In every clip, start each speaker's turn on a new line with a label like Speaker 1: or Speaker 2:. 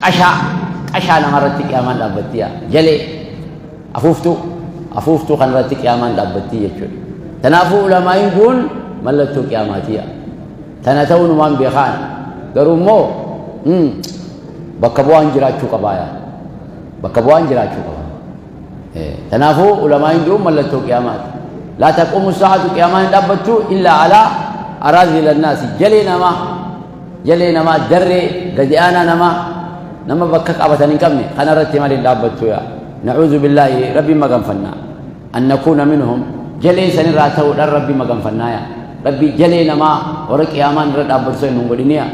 Speaker 1: qashaa namarratti qiyaamaan dhaabbattiya jalee afuuftuu kanarratti qiyaamaan dhaabbattii jechuudha. Kanaafuu ulamaa'iin kun mallattoo qiyaamaatiya. Tana ta'uun waan beekaan garuu immoo bakka bu'aan jiraachuu qabaaya. Bakka bu'aan jiraachuu qaba. Kanaafuu ulamaa'iin kun mallattoo qiyaamaati. Laa taquumu saa'atu qiyaamaan hin dhaabbattu illaa alaa araazil annaasi jalee namaa darree gadi aanaa nama bakka qabatan hin qabne kanarratti malee hin dhaabbattu yaa. Nacuudhu billaahi rabbi maganfannaa an nakuuna minhum jalee sanirraa ta'uudhaan rabbi maganfannaa yaa. Rabbi jalee namaa warra qiyaamaan irra dhaabbatu hin godhiniya.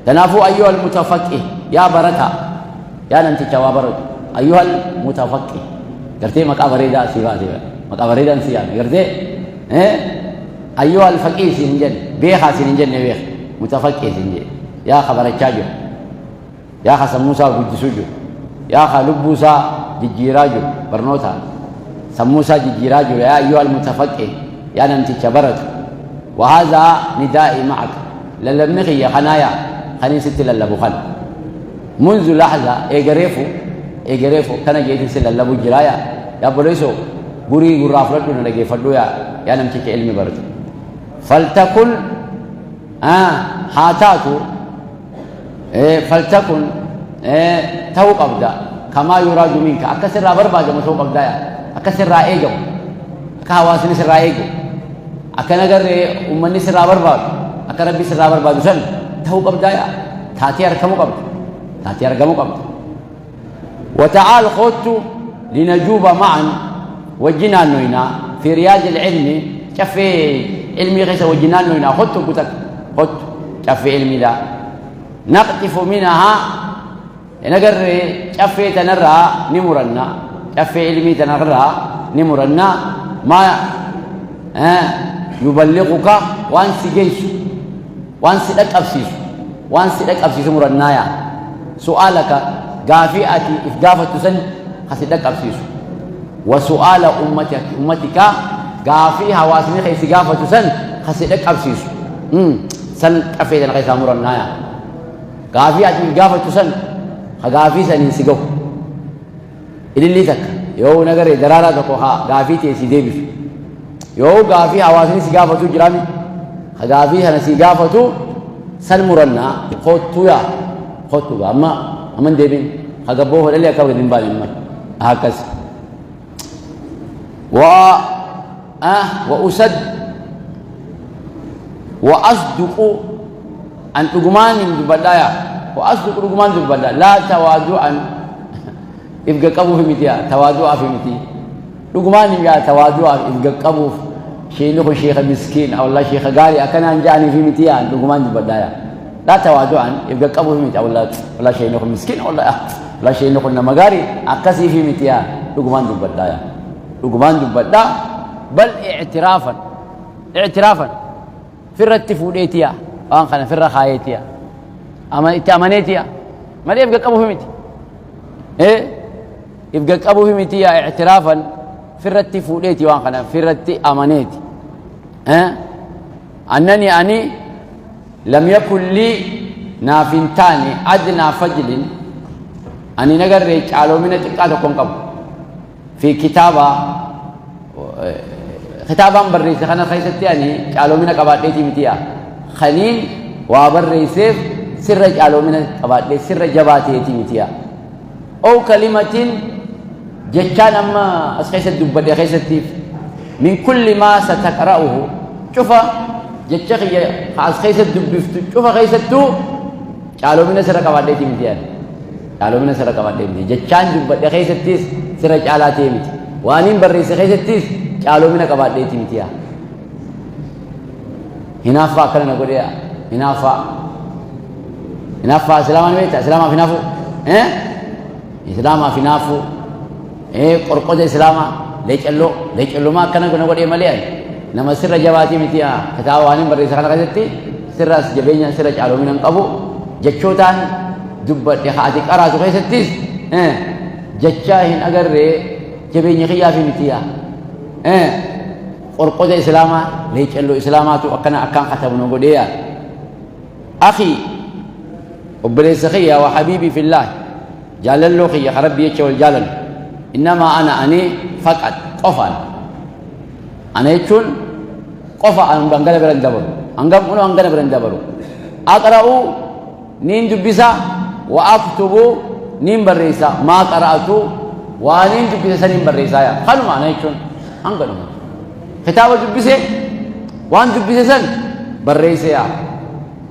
Speaker 1: Kanaafuu ayyuhal mutafaqqih yaa barataa yaa namticha waa baratu ayyuhal mutafaqqih gartee maqaa bareedaa si baatee maqaa bareedaan si yaame gartee ayyuhal faqih siin hin jenne beekaa siin hin jenne beeka mutafaqqih siin jenne yaa ka barachaa jiru yaa ka sammuusaa guddisuu jiru yaa ka lubbuusaa jijjiiraa jiru barnootaan sammuusaa jijjiiraa jiru yaa ayyuhal mutafaqqih yaa namticha baratu وهذا ندائي معك للمنخي يا خنايا خليني ست للبو خن منذ لحظة إجريفو كان جيت ست للبو جرايا يا بريسو بري غرافلتنا لقي فدو يا نمشي علمي برد فلتكن حاتاتو فلتكن تو قبدا كما يراد منك أكسر رابر باجو مسو قبدا أكسر رائجو كهواسني سر رائجو أكن أجر أمني سر رابر باج أكن ربي سر رابر باجو سن تو قبدا تاتي أركمو قبدا وتعال خذت لنجوب معا وجنا نوينا في رياض العلم كفي علمي غيث وجنا نوينا خذت كفي علمي لا نقطف منها نقر كفي تنرى نمرنا كفي علمي تنرى نمرنا ما يبلغك وانسي جيش وانسي لك أبسيس مرنايا سؤالك قافئتي إفقافة سن خسدك أبسيس وسؤال أمتك قافيها واسمي خيس قافة سن خسدك أبسيس سن كفيت الغيث مرنايا قافئتي إفقافة سن خقافي سن ينسقو إلي تك يو نقري درارة تقوها قافيتي سيديبس يو قافيها واسمي سقافة جرامي خقافيها نسقافة سن مرنا خطو أما أمن ديبين خقبوه للي أكبر من بالي المال هكذا وأصدق أن تقمان بالبداية وأصدق تقمان بالبداية لا تواضعا إبقى قبو في متيا تواضع في متي تقمان يا تواضع إبقى قبو شيخ مسكين أو الله شيخ قاري أكن أنجاني في متيا تقمان بالبداية لا تواضعا يبقى قبو في متيا ولا شيء نخل مسكين ولا شيء نخل نمغاري أكسي في متيا تقمان بالبداية لقمان دبدا بل اعترافا في الرتفوديتيا وان خنا في الرخايتيا اما اتامنيتيا ما يبقى قبو همتي يبقى قبو همتيا اعترافا في الرتفوديتي وان خنا في الرت امنيتي انني لم يكن لي نافنتاني ادنى فجل اني نغر قالو من تقاد كون في كتابا بريس خنا خيستي يعني قالوا من قبادتي متيا خليل وبريسف سر قالوا من قبادتي سر جباتي متيا او كلمه جكان اما اسخيست دبدي خيستي من كل ما ستقراه شوف جكخي خاص خيست دبفت شوف خيستو قالوا من سر قبادتي متيا قالوا من سر قبادتي جكان دبدي خيستي سر قالاتي متي وانين بريس خيستيس قالوا من قبادتي متيا هنافا كنا نقول يا هنافا سلامان بيت سلاما في نافو سلاما في نافو قرقود سلاما ليچلو ما كنا نقول يا مليان نما سر جواتي متيا كتاب وانين بريس خنا خيستي سر جبينيا سر قالوا من قبو جچوتان دبت خاتي قراس خيستيس جچاهن اگر جبيني خيافي متيا قرقود إسلاما ليش اللو إسلاماتو أكان ختم نقوليا أخي وبليس خيا وحبيبي في الله جلال له خيا ربي يتشوى الجلال إنما أني فقط قفا أنا يتشون قفا أن بانغانا برندبرو أنغام أنو أنغانا برندبرو أقرأ نين دبسا وأكتب نين بريسا ما قرأت وانين دبسا نين بريسا يا خلو ما أنا يتشون أنغانا كتابة دبسا وان دبسا سن بريسا يا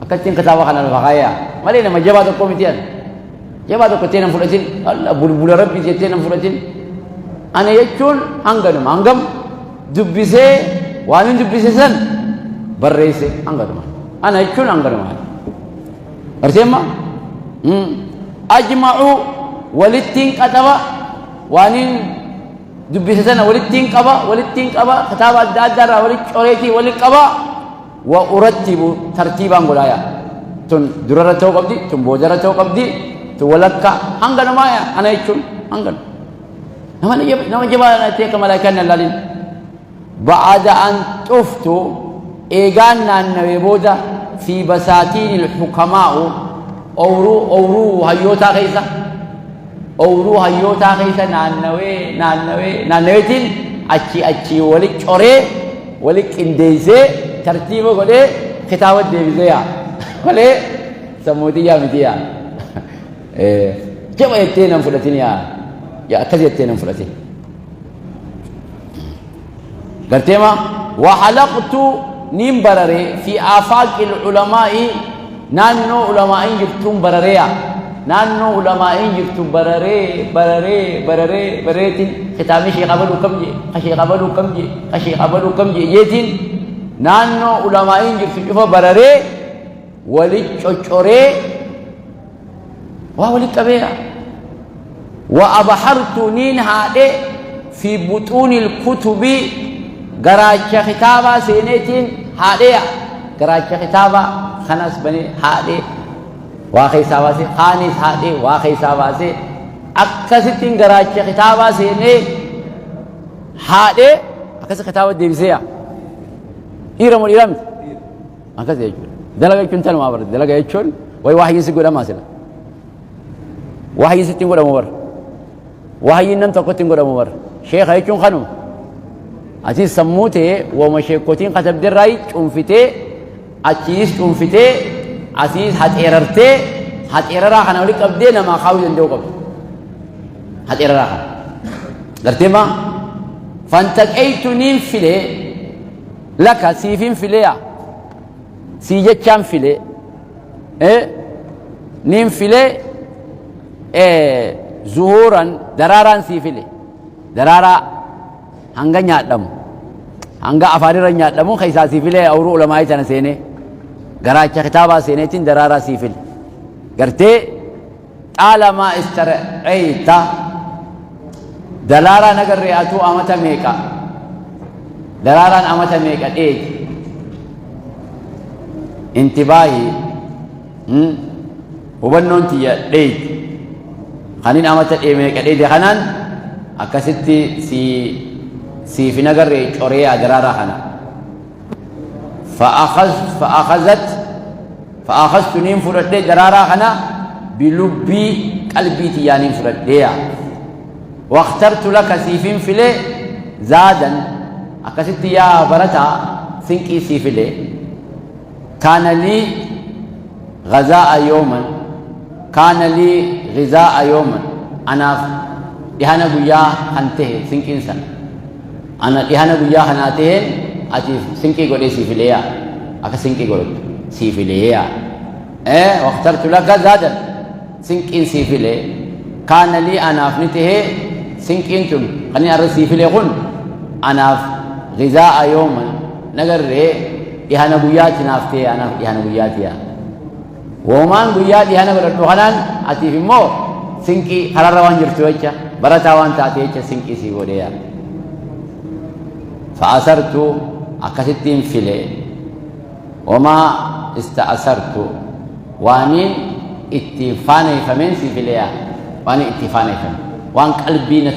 Speaker 1: أكتين كتابة خانا الفقايا مالينا ما جبادو كوميتيان جبادو كتين فلتين الله بول ربي جتين فلتين أنا يتشون أنغانا أنغام دبسا وانين دبسا سن بريسا أنغانا أنا يتشون أنغانا أرسمة أجمعوا ولتين كتابة وانين دبسا سن ولتين كبا كتابة دادرة ولتشوريتي ولتكبا وأرتب ترتيبا غلايا تون درارة تو قبدي تون بوجرة تو قبدي تو ولكا أنغانا مايا أنا يتشون أنغانا نما جبا نتيك ملاكنا لالين بعد أن طفت إيغانا النبيبودا في بساتين الحكماء أورو هيوتا خيسا أورو هيوتا خيسا نانويتين أتشي ولك شوري ولك إنديزي ترتيبه قولي كتابة ديبزيا قولي سمودية مديا كيف يتين فلتين يا كذي يتين فلتين قرتيما وحلقت نمبرري في آفاق العلماء نانو علماء جبتم برريا نانو علماء جبتم برريتين كتابي شيء قبلوا كم جي يتين نانو علماء جبتم برري ولي تشوري ولي كبيرة وأبحرت نين هذه في بطون الكتب قراءة كتابة سينتين هذه قراءة كتابة خناس بني هذه واقعي سواسي خانيس هذه واقعي سواسي أكثرتين قراءة كتابة سيني هذه أكثر كتابة ديبزيا إيرم والإيرم أكثر يجون دلقة كنتان ما برد دلقة يجون وي واحد يسيقول ما سلا واحد يسيقول ما بر واحد ينام تقطين قول ما بر شيخ يجون خانو أتي سموته ومشيكوتين كتب دراي أنفته أتيس أنفته أتيس هتيررته هتيررا خنا ولي كبدينا ما خاوي عندو كب هتيررا درتما فانتقيت نين فيلي لك سيفين فيليا سيجتشام فيلي نين فيلي زهورا دراران سيفيلي درارا hanga nyaadhamu hanga afaanirra nyaadhamu keessaa siifilee awruu ulamaa sana seenee garaacha kitaabaa seeneetiin daraaraa siifil gartee xaalamaa istar'eeyta dalaaraa nagarree atuu amata meeqa dalaaraan amata meeqa dheeti intibaahii hubannoon tiyya dheeti kanin amata meeqa dheeti kanaan akkasitti في نجر أوريا درارة خنا فأخذت نيم فرد درارة خنا بلبي قلبي تيانين فرد واخترت لك سيفين فيلي زادا أكست يا برتا سنكي سيفيلي كان لي غذاء يوما أنا دهانا بيا أنته سنكين سنة أنا دهانا بيا هناتين أتي سنكي قولي سيفيليا أكا سنكي قولي سيفيليا واخترت لك زادا سنكين سيفيلي كان لي أنا أفنته سنكين تم خليني أرى سيفيلي خن أنا غذاء يوما نقر دهانا بيا تنافتي أنا دهانا بيا تيا ومان بيا دهانا بردو خلان أتي في مو سنكي حرار روان جرتويتش برتاوان تاتيتش سنكي سيفوليا فأسرت أكستين فيلي وما استأسرت واني اتفاني فمن سيفيليا واني اتفاني فمن وان قلبي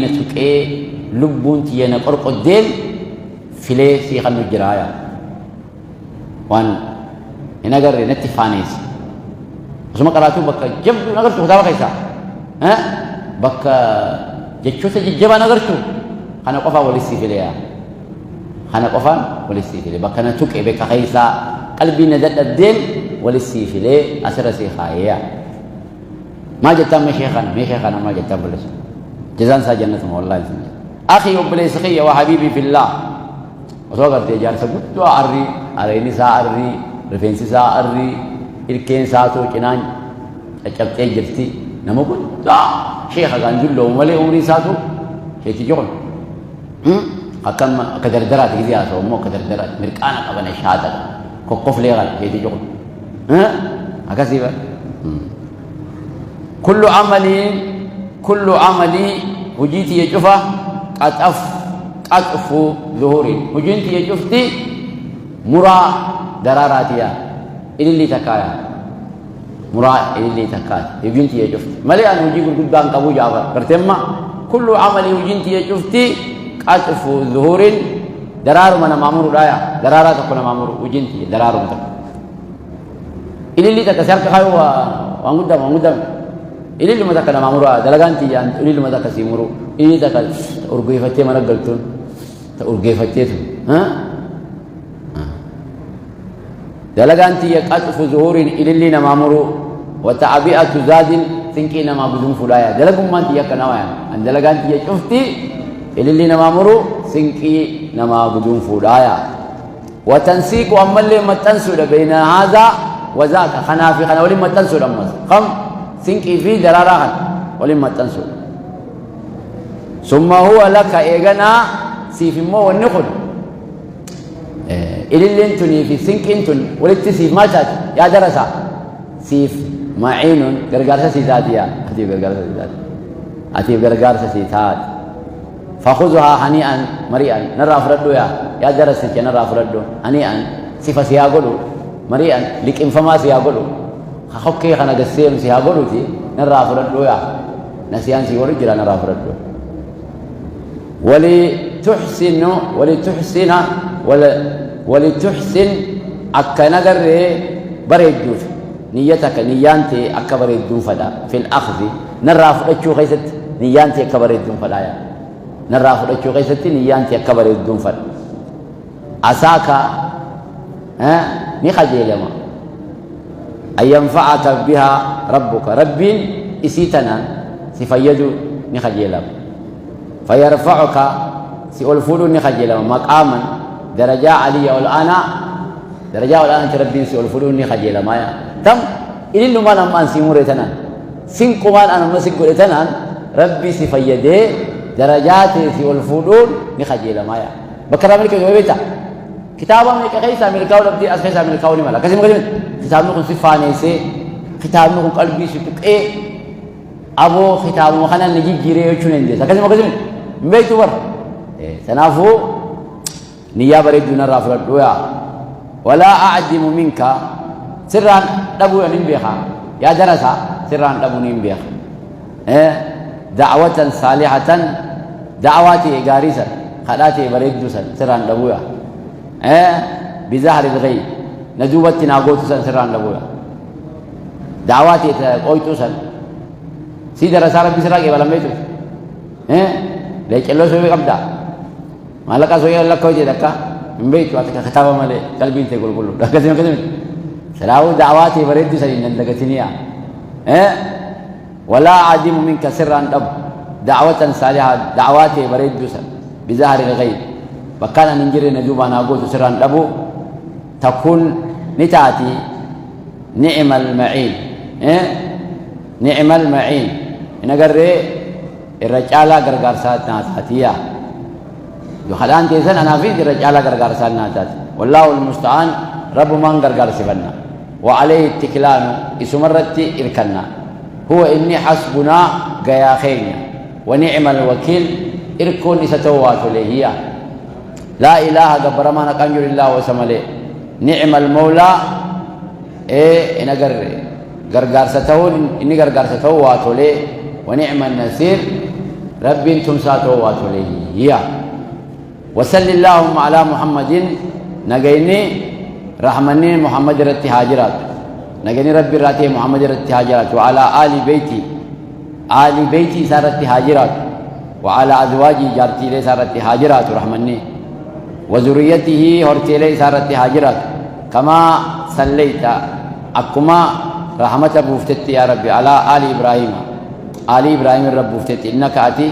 Speaker 1: نتك لبون تيانا قرق الدين فيلي سيخن الجرايا وان إن أجر نتي فانيس ثم قرأتوا بك جب نقرتوا كتابة كيسا ها بك جتشو سجبا نقرتوا خنا قفا ولسي في ليا خنا قفا ولسي في ليا بك نتوك بك كيسا قلبي ندد الدين ولسي في ليا أسر سيخايا ما جتام مشيخنا ما جتام بلس جزان سجنة والله أخي وبليس خي وحبيبي في الله وصغر تجار سبت أري أريني سأري رفينسي سأري إلكين ساتو كنان أشبت جرتي نمكن لا شيخ كان جل وملي عمري ساتو شيء تجون أكم كدر درات كذي أسوأ مو كدر درات مركانا كبنا شهادة كوكف ليغال شيء تجون أكاسيبا كل عملي وجيتي يجفا قطف ظهوري وجنتي يجفتي مرا دراراتيا اللي تكايا مرا اللي تكايا وجنتي يجفتي مالي أنا وجي قد بان كابو جابا كرتما كل عملي وجنتي يجفتي قطف ظهور درار من مامور رايا درارات كنا مامور وجنتي درار متك اللي تكسر كخايو وانقدام اللي ما تكنا مامورا دلغانتي يعني اللي ما تكسيمرو اللي تك أرجيفتي ما نقلتون أرجيفتي ها دلغانتي يقطف ظهور اللي نمامرو وتعبئة زاد تنكي نما بدون فلايا دلغم ما تيا كناويا أن دلغانتي يشوفتي اللي نمامرو تنكي نما بدون فلايا وتنسيق أمل ما تنسل بين هذا وذاك خنافي خنا ولي ما تنسل أمس خم تنكي في درارها ولي ما تنسل ثم هو لك إيجانا سيف مو والنخل اللي انتني في سنك انتن ولدت سيف ما شات يا درسا سيف معين غرغارسا سيتاتيا اتي غرغارسا سيتات فخذها هنيئا مريئا نرى فردو يا درسك نرى فردو هنيئا سيف سياغلو مريئا لك انفما سياغلو خخكي خنا غسيم سياغلو تي نرى فردو يا نسيان سي ورجلا نرى فردو ولتحسن أكا نقر بريدوف نيتك نيانتي أكا بريدون فدا في الأخذ نرى فرشو غيست نيانتي أكا بريدون فدا نرى فرشو غيست نيانتي أكا بريدون فدا أساكا نخجي لما أن ينفعك بها ربك رب إسيتنا سفيدو نخجي لما فيرفعك سيولفولو نخجل مقاما درجة عليا والآن درجة والآن تربين سيولفولو نخجل مايا تم إلي ما نمان سيمورتنا سينكو ما أنا مسيكورتنا ربي سيفيده درجات سيولفولو نخجل مايا بكرة ملك جوابتا كتابا ملك خيسا ملك أو ربي أسخيسا ملك أو نمالا كسي مقدمت كتاب نكون سيفاني سي كتاب نكون قلبي سيكوك أبو كتاب مخانا نجي جيري وچونين دي كسي مقدمت بيتو بر تنافو نيا بريد نرى فردويا ولا أعدم منك سرا دبو نمبيخا يا درسا سرا دبو نمبيخ دعوة صالحة دعواتي غارسا خلاتي بريد سرا دبويا بزهر الغيب ندوبت ناقوت سرا دبويا دعواتي قويتو سن سيدر سارة بسراقي بلا ميتو لكن لو سوي قبضة ما لك سوي لك كوجي دكا من بيت وقت كتابة ماله قلبي تقول كله دكا زين كذا سراو دعواتي بريد سرين دكتينيا ولا عديم منك سرا دب دعوة صالحة دعواتي بريد سر بظاهر الغيب بكان ننجري نجوبا ناقوت سرا دبو تكون نتاتي نعم المعين نعم المعين نقرر الرجالة غرغرسات ناتاتيا يخلان تيسن أنا في الرجالة غرغرسات ناتات والله المستعان رب من غرغرس بنا وعليه التكلان اسمرتي إركنا هو إني حسبنا غيا خينيا ونعم الوكيل إركون إستوات لهيا لا إله غبر ما نكنجر الله وسمله نعم المولى نقر غرغرستون إني غرغرستو واتولي ونعم النصير رب تمساتو واتوليه وصل اللهم على محمد نجيني رحمني محمد رتي هاجرات نجني ربي راتي محمد رتي هاجرات وعلى آل بيتي سارت هاجرات وعلى أزواجي جارتي لي سارت هاجرات رحمني وذريته هرتي لي سارت هاجرات كما صليت أكما رحمة بوفتتي يا ربي على آل إبراهيم الرب بوفتتي إنك أتي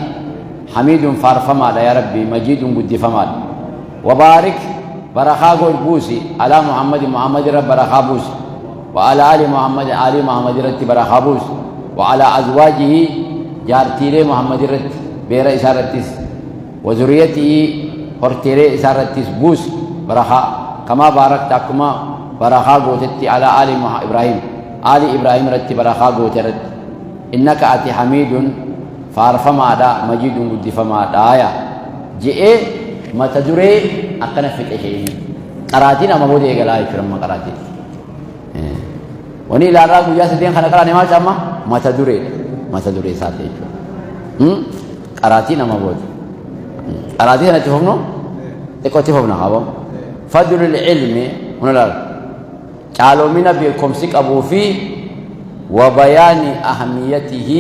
Speaker 1: حميد فارفما يا ربي مجيد قد فمال وبارك برخاء البوسي على محمد رب برخاء بوسي وعلى آل محمد رت برخاء بوسي وعلى أزواجه جارتي لي محمد رت بير إسارتيس وذريته هرتي لي إسارتيس بوسي برخاء كما باركت أكما برخاء قوتتي على آل إبراهيم رت برخاء قوترت إنك أتي حميد فارفما دا مجيد قد فما دايا جئ ما تدري أكنا في شيء قراتين أما بودي قلا يكرم ما قراتين وني لا رأى جالس دين خنا قراني ما شاء ما تدري ساتي قراتين أما بودي قراتين أنا تفهمنو تكو تفهمنا خابو فضل العلم هنا لا قالوا منا بكم سك أبو في وبيان أهميته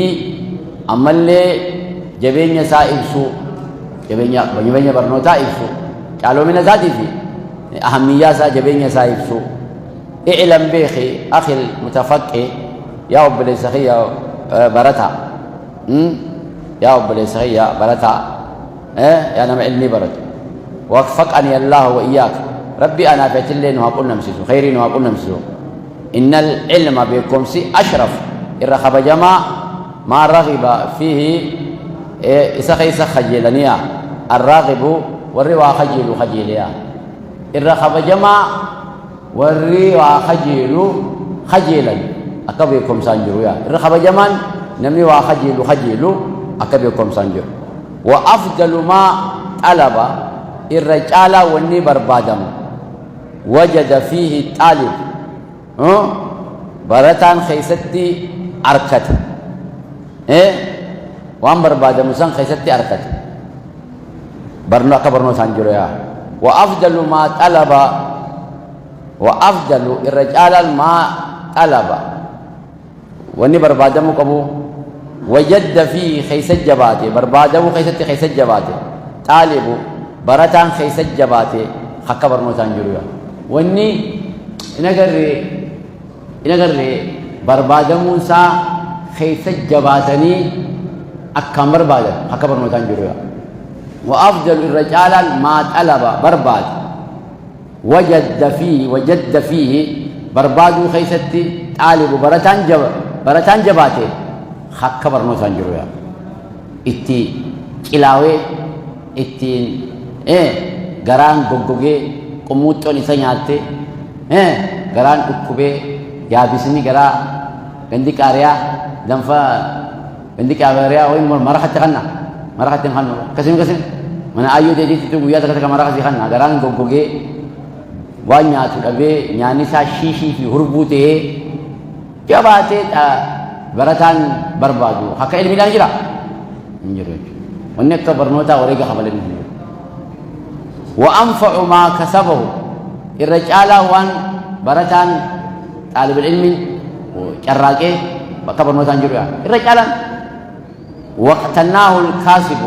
Speaker 1: أمل جبين يسائل سوء جبين برنوتا إبسو قالوا من ذاتي في أهمية جبين يسائل سوء اعلم بيخي أخي المتفقه يا رب ليسخي برتا يا رب ليسخي برتا يا نم علمي برت وفقني الله وإياك ربي أنا فتلين وأقول نمسسو خيرين وأقول نمسسو إن العلم بكم سي أشرف الرخب جماع ما رغب فيه إسخي خجلنيا الراغب والروا خجليا الرخب جماع والروا خجلا أكبيكم سانجرويا الرخب جماع نمي وخجلوا أكبيكم سانجر وأفضل ما طلب الرجال والني بربادم وجد فيه طالب برتان خيستي أركت وان بربادة مسان خيستي أركت برنو سانجرويا وأفضل ما طلب وأفضل الرجال ما طلب واني بربادة مكبو وجد فيه خيست جباتي بربادة خيست جباتي طالب برتان خيست جباتي حكا برنو سانجرويا واني إنغري بربادة موسى خيست جباتني أكام بربادة حكا برنو سانجرويا وأفضل الرجال ما طلب برباد وجد فيه برباد خيستي طالب برتان جباتي حكا برنو سانجرويا إتي كلاوي إتي غران غوغوغي قموتون إسانياتي غران أكوبي يابسني غرا غندي كاريا دنفا غندي كاريا وين مرحت خنا كسم من أيو دي تتو ويا تكتك مرحت خنا غران غوغوغي وانياتو أبي نياني سا شيشي في هربوته جباتي برتان بربادو حكا علمي لانجرا انجرا ونك برنوتا وريغا خبلن وأنفع ما كسبه الرجال وان برتان طالب العلم وقراقه بكبرنوتا انجرا الرجال وقتناه الكاسب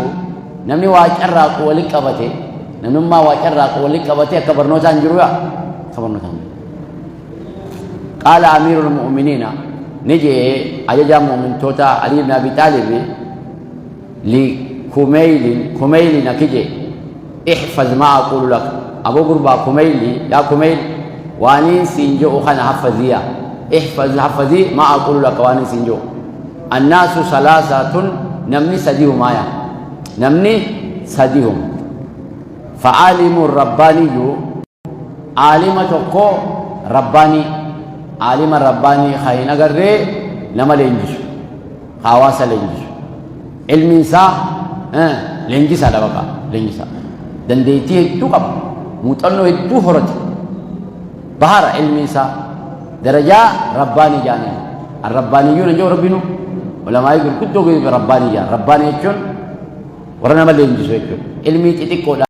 Speaker 1: نمني واقراق ولقبته نمما واقراق ولقبته كبرنوتا انجرا كبرنوتا قال أمير المؤمنين نجي أجا مؤمن توتا علي بن أبي طالب لكميل نكجي احفظ ما أقول لك أبو قربا كميل يا كميل واني سينجو خنا حفظيا حفظي ما أقول لك واني سينجو الناس ثلاثة نمني سديهم آية نمني سديهم فعالم الرباني عالمة كو رباني عالم الرباني خاين غري لما لينجش خواص لينجش علم انسا لينجس على بقى لينجس دنديتي توقف مطنو هدو هرت بحر علم انسا درجة رباني جاني الربانيون جو ربنا ولما يقول كنتو رباني جان رباني يجون ورنا ما لينجس يجون علمي تتكو